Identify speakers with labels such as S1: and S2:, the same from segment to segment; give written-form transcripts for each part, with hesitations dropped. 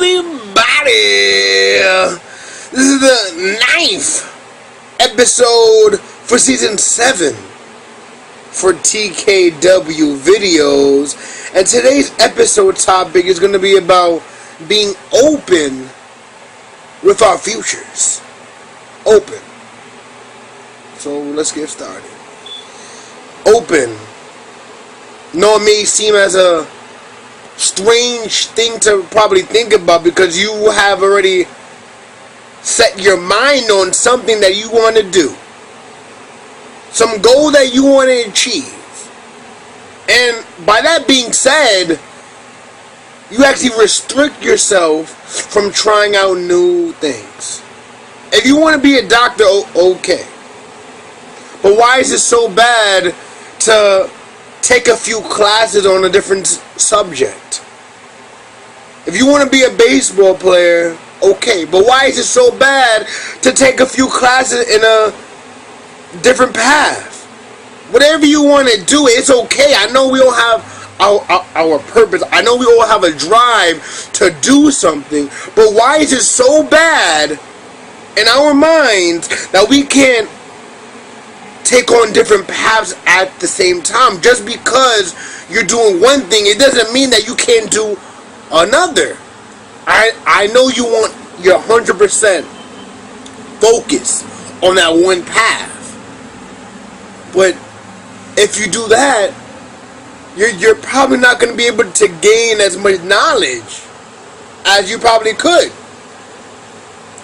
S1: everybody! This is the 9th episode for season 7 for TKW videos, and today's episode topic is going to be about being open with our futures. Open. So let's get started. Open. No, it may seem as a strange thing to probably think about because you have already set your mind on something that you want to do, some goal that you want to achieve. And by that being said, you actually restrict yourself from trying out new things. If you want to be a doctor, okay, but why is it so bad to take a few classes on a different subject? If you want to be a baseball player, okay, but why is it so bad to take a few classes in a different path? Whatever you want to do, it's okay. I know we all have our purpose. I know we all have a drive to do something, but why is it so bad in our minds that we can't take on different paths at the same time? Just because you're doing one thing, it doesn't mean that you can't do another. I know you want your 100% focus on that one path, but if you do that, you're probably not going to be able to gain as much knowledge as you probably could.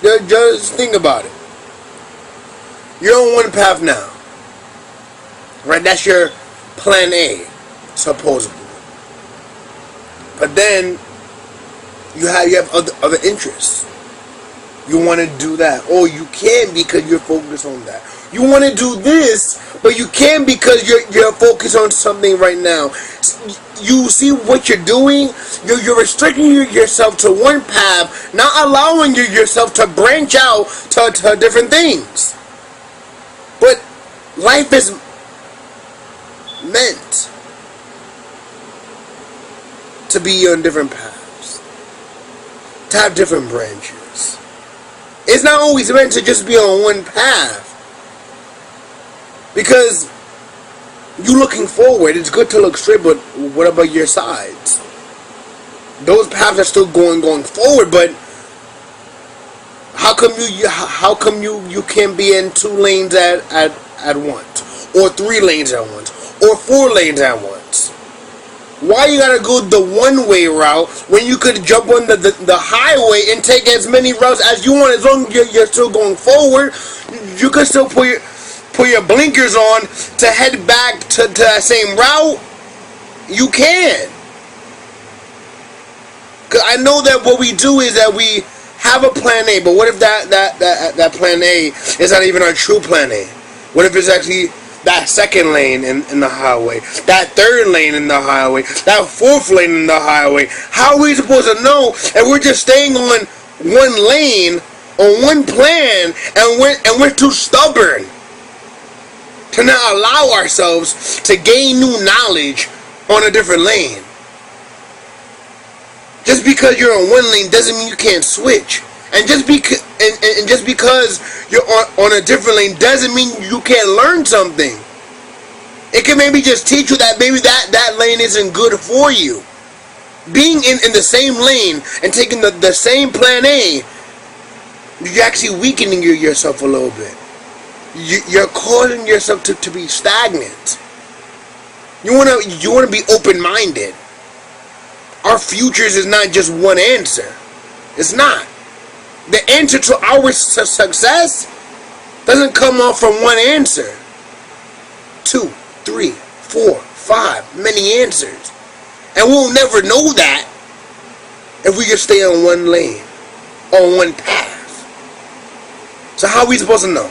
S1: Just think about it. You're on one path now, right? That's your plan A, supposedly. But then you have other interests. You want to do that, or you can't because you're focused on that. You want to do this, but you can't because you're focused on something right now. You see what you're doing? You're restricting yourself to one path, not allowing yourself to branch out to different things. But life is meant to be on different paths, to have different branches. It's not always meant to just be on one path, because you looking forward, it's good to look straight, but what about your sides? Those paths are still going forward, but how come you can't be in 2 lanes at once, or 3 lanes at once, or 4 lanes at once? Why you gotta go the one-way route when you could jump on the highway and take as many routes as you want? As long as you're still going forward, you can still put your blinkers on to head back to that same route. You can. Cause I know that what we do is that we have a plan A, but what if that plan A is not even our true plan A? What if it's actually that 2nd lane in the highway, that 3rd lane in the highway, that 4th lane in the highway? How are we supposed to know if we're just staying on one lane, on one plan, and we're too stubborn to not allow ourselves to gain new knowledge on a different lane? Just because you're on one lane doesn't mean you can't switch. And just because you're on a different lane doesn't mean you can't learn something. It can maybe just teach you that maybe that lane isn't good for you. Being in the same lane and taking the same plan A, you're actually weakening yourself a little bit. You're causing yourself to be stagnant. You wanna be open-minded. Our futures is not just one answer. It's not. The answer to our success doesn't come off from one answer. 2, 3, 4, 5, many answers. And we'll never know that if we just stay on one lane, on one path. So how are we supposed to know?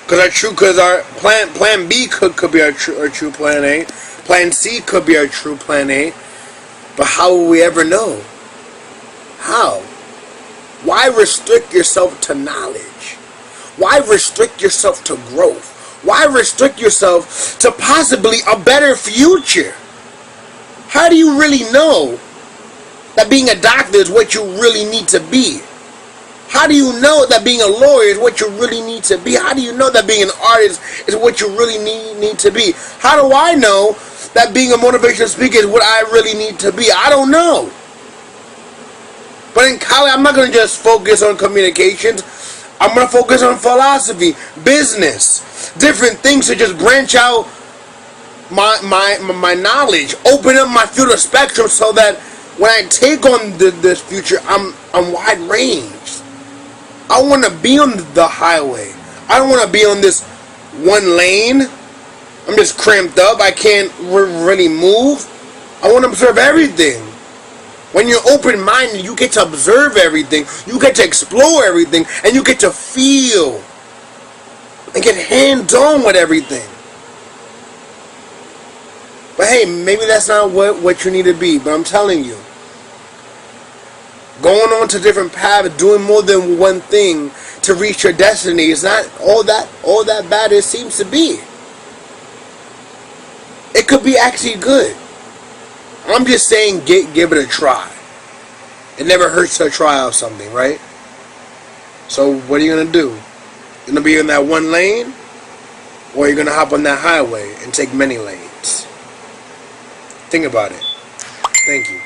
S1: Because our plan B could be our true plan A. Plan C could be our true plan A. But how will we ever know? How? Why restrict yourself to knowledge? Why restrict yourself to growth? Why restrict yourself to possibly a better future? How do you really know that being a doctor is what you really need to be? How do you know that being a lawyer is what you really need to be? How do you know that being an artist is what you really need to be? How do I know that being a motivational speaker is what I really need to be? I don't know. But in college, I'm not going to just focus on communications. I'm going to focus on philosophy, business, different things to just branch out my knowledge, open up my field of spectrum so that when I take on this future, I'm wide ranged. I want to be on the highway. I don't want to be on this one lane. I'm just cramped up. I can't really move. I want to observe everything. When you're open-minded, you get to observe everything. You get to explore everything. And you get to feel and get hands-on with everything. But hey, maybe that's not what you need to be. But I'm telling you, going on to different paths, doing more than one thing to reach your destiny is not all that bad it seems to be. It could be actually good. I'm just saying, give it a try. It never hurts to try out something, right? So what are you gonna do? You're gonna be in that one lane, or you're gonna hop on that highway and take many lanes? Think about it. Thank you.